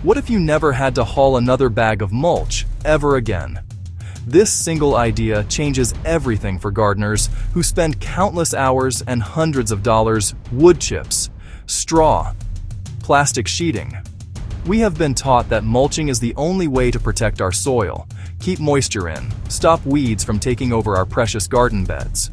What if you never had to haul another bag of mulch ever again? This single idea changes everything for gardeners who spend countless hours and hundreds of dollars wood chips, straw, plastic sheeting. We have been taught that mulching is the only way to protect our soil, keep moisture in, stop weeds from taking over our precious garden beds.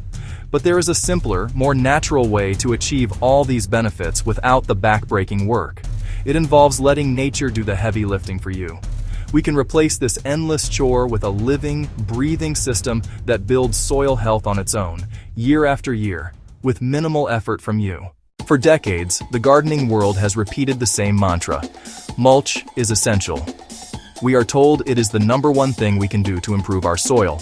But there is a simpler, more natural way to achieve all these benefits without the back-breaking work. It involves letting nature do the heavy lifting for you. We can replace this endless chore with a living, breathing system that builds soil health on its own, year after year, with minimal effort from you. For decades, the gardening world has repeated the same mantra: mulch is essential. We are told it is the #1 thing we can do to improve our soil.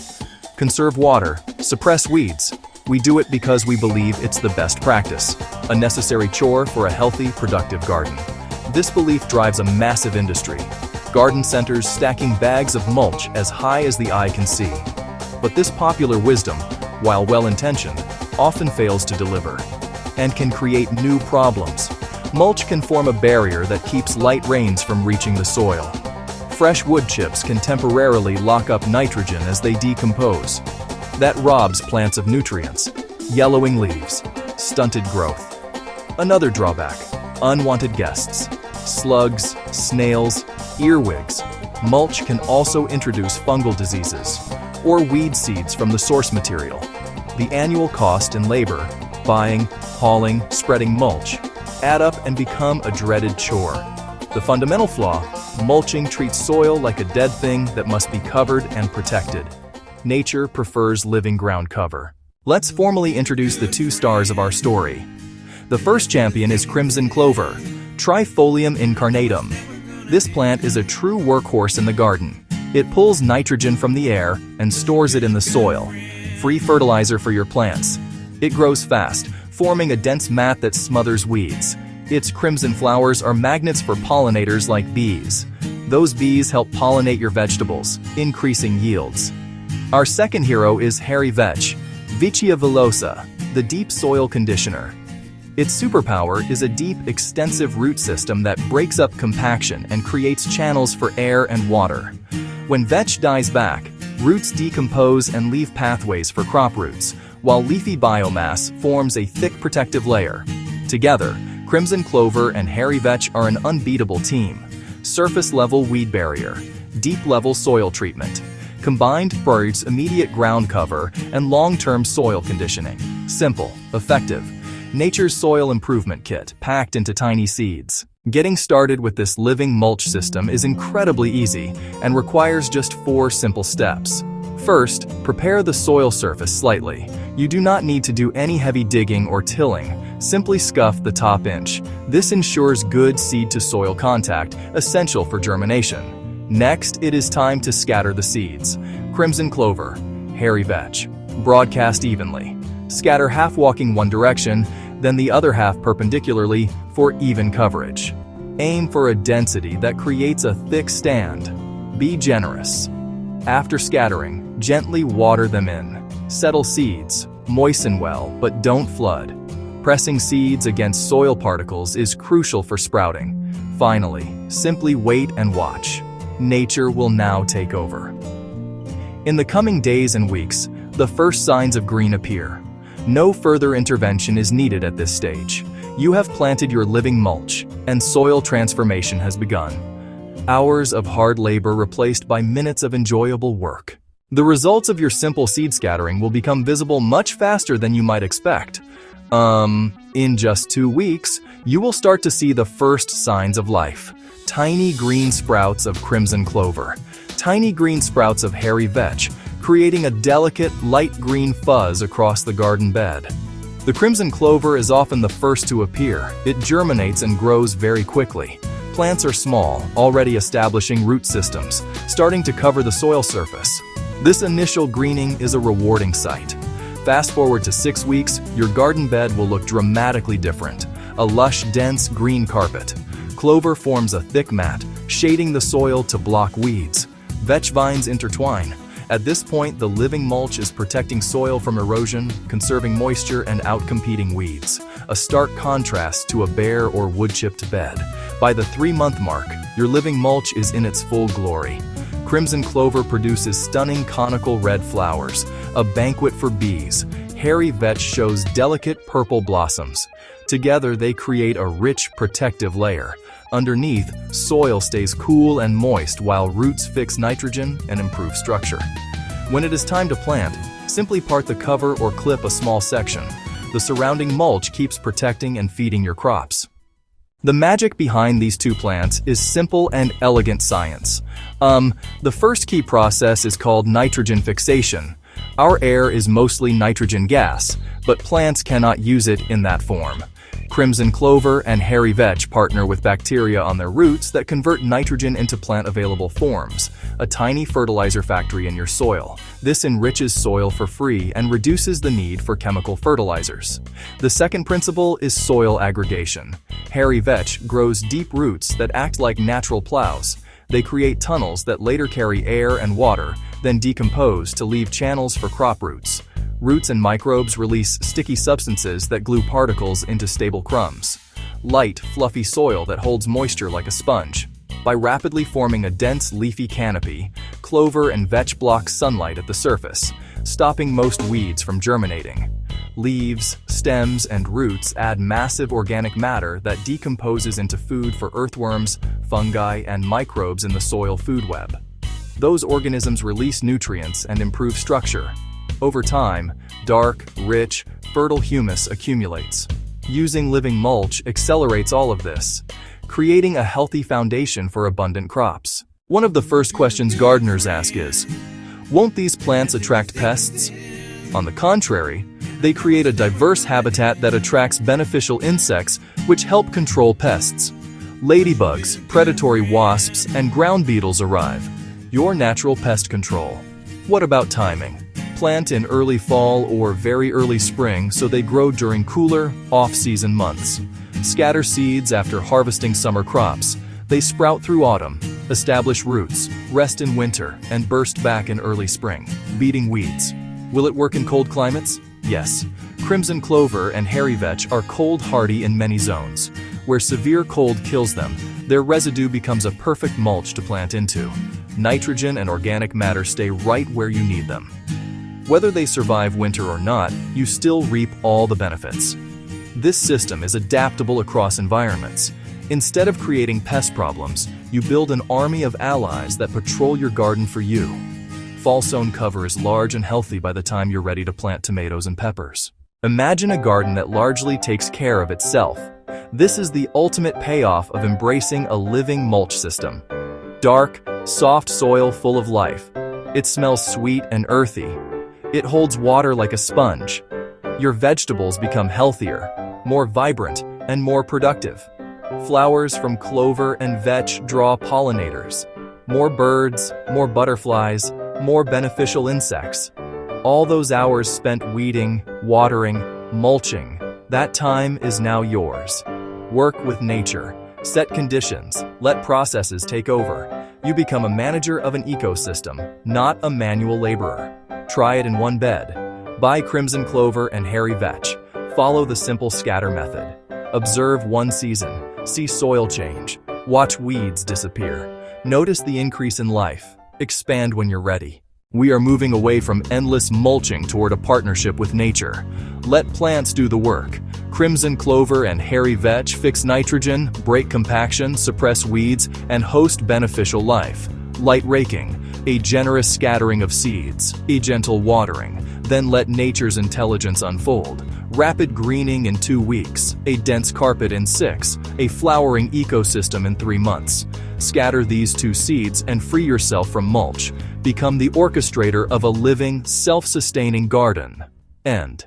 Conserve water, suppress weeds. We do it because we believe it's the best practice, a necessary chore for a healthy, productive garden. This belief drives a massive industry. Garden centers stacking bags of mulch as high as the eye can see. But this popular wisdom, while well-intentioned, often fails to deliver and can create new problems. Mulch can form a barrier that keeps light rains from reaching the soil. Fresh wood chips can temporarily lock up nitrogen as they decompose. That robs plants of nutrients, yellowing leaves, stunted growth. Another drawback: unwanted guests. Slugs, snails, earwigs. Mulch can also introduce fungal diseases or weed seeds from the source material. The annual cost and labor, buying, hauling, spreading mulch, add up and become a dreaded chore. The fundamental flaw: mulching treats soil like a dead thing that must be covered and protected. Nature prefers living ground cover. Let's formally introduce the two stars of our story. The first champion is crimson clover, Trifolium incarnatum. This plant is a true workhorse in the garden. It pulls nitrogen from the air and stores it in the soil. Free fertilizer for your plants. It grows fast, forming a dense mat that smothers weeds. Its crimson flowers are magnets for pollinators like bees. Those bees help pollinate your vegetables, increasing yields. Our second hero is hairy vetch, Vicia villosa, the deep soil conditioner. Its superpower is a deep, extensive root system that breaks up compaction and creates channels for air and water. When vetch dies back, roots decompose and leave pathways for crop roots, while leafy biomass forms a thick protective layer. Together, crimson clover and hairy vetch are an unbeatable team. Surface-level weed barrier, deep-level soil treatment. Combined provides immediate ground cover and long-term soil conditioning. Simple, effective. Nature's soil improvement kit, packed into tiny seeds. Getting started with this living mulch system is incredibly easy and requires just 4 simple steps. First, prepare the soil surface slightly. You do not need to do any heavy digging or tilling. Simply scuff the top inch. This ensures good seed-to-soil contact, essential for germination. Next, it is time to scatter the seeds. Crimson clover, hairy vetch. Broadcast evenly. Scatter half walking one direction, then the other half perpendicularly for even coverage. Aim for a density that creates a thick stand. Be generous. After scattering, gently water them in. Settle seeds. Moisten well, but don't flood. Pressing seeds against soil particles is crucial for sprouting. Finally, simply wait and watch. Nature will now take over. In the coming days and weeks, the first signs of green appear. No further intervention is needed at this stage. You have planted your living mulch, and soil transformation has begun. Hours of hard labor replaced by minutes of enjoyable work. The results of your simple seed scattering will become visible much faster than you might expect. In just 2 weeks, you will start to see the first signs of life. Tiny green sprouts of crimson clover. Tiny green sprouts of hairy vetch, creating a delicate, light green fuzz across the garden bed. The crimson clover is often the first to appear. It germinates and grows very quickly. Plants are small, already establishing root systems, starting to cover the soil surface. This initial greening is a rewarding sight. Fast forward to 6 weeks, your garden bed will look dramatically different. A lush, dense green carpet. Clover forms a thick mat, shading the soil to block weeds. Vetch vines intertwine, At this point, the living mulch is protecting soil from erosion, conserving moisture, and outcompeting weeds, a stark contrast to a bare or wood-chipped bed. By the 3-month mark, your living mulch is in its full glory. Crimson clover produces stunning conical red flowers, a banquet for bees. Hairy vetch shows delicate purple blossoms. Together, they create a rich, protective layer. Underneath, soil stays cool and moist while roots fix nitrogen and improve structure. When it is time to plant, simply part the cover or clip a small section. The surrounding mulch keeps protecting and feeding your crops. The magic behind these two plants is simple and elegant science. The first key process is called nitrogen fixation. Our air is mostly nitrogen gas, but plants cannot use it in that form. Crimson clover and hairy vetch partner with bacteria on their roots that convert nitrogen into plant-available forms, a tiny fertilizer factory in your soil. This enriches soil for free and reduces the need for chemical fertilizers. The second principle is soil aggregation. Hairy vetch grows deep roots that act like natural plows. They create tunnels that later carry air and water, then decompose to leave channels for crop roots. Roots and microbes release sticky substances that glue particles into stable crumbs. Light, fluffy soil that holds moisture like a sponge. By rapidly forming a dense, leafy canopy, clover and vetch block sunlight at the surface, stopping most weeds from germinating. Leaves, stems, and roots add massive organic matter that decomposes into food for earthworms, fungi, and microbes in the soil food web. Those organisms release nutrients and improve structure. Over time, dark, rich, fertile humus accumulates. Using living mulch accelerates all of this, creating a healthy foundation for abundant crops. One of the first questions gardeners ask is, won't these plants attract pests? On the contrary, they create a diverse habitat that attracts beneficial insects which help control pests. Ladybugs, predatory wasps, and ground beetles arrive. Your natural pest control. What about timing? Plant in early fall or very early spring so they grow during cooler, off-season months. Scatter seeds after harvesting summer crops. They sprout through autumn, establish roots, rest in winter, and burst back in early spring. Beating weeds. Will it work in cold climates? Yes. Crimson clover and hairy vetch are cold-hardy in many zones. Where severe cold kills them, their residue becomes a perfect mulch to plant into. Nitrogen and organic matter stay right where you need them. Whether they survive winter or not, you still reap all the benefits. This system is adaptable across environments. Instead of creating pest problems, you build an army of allies that patrol your garden for you. Fall sown cover is large and healthy by the time you're ready to plant tomatoes and peppers. Imagine a garden that largely takes care of itself. This is the ultimate payoff of embracing a living mulch system. Dark, soft soil full of life. It smells sweet and earthy. It holds water like a sponge. Your vegetables become healthier, more vibrant, and more productive. Flowers from clover and vetch draw pollinators. More birds, more butterflies, more beneficial insects. All those hours spent weeding, watering, mulching, that time is now yours. Work with nature. Set conditions. Let processes take over. You become a manager of an ecosystem, not a manual laborer. Try it in one bed. Buy crimson clover and hairy vetch. Follow the simple scatter method. Observe one season. See soil change. Watch weeds disappear. Notice the increase in life. Expand when you're ready. We are moving away from endless mulching toward a partnership with nature. Let plants do the work. Crimson clover and hairy vetch fix nitrogen, break compaction, suppress weeds, and host beneficial life. Light raking, a generous scattering of seeds, a gentle watering, then let nature's intelligence unfold. Rapid greening in 2 weeks, a dense carpet in 6, a flowering ecosystem in 3 months. Scatter these 2 seeds and free yourself from mulch. Become the orchestrator of a living, self-sustaining garden. End.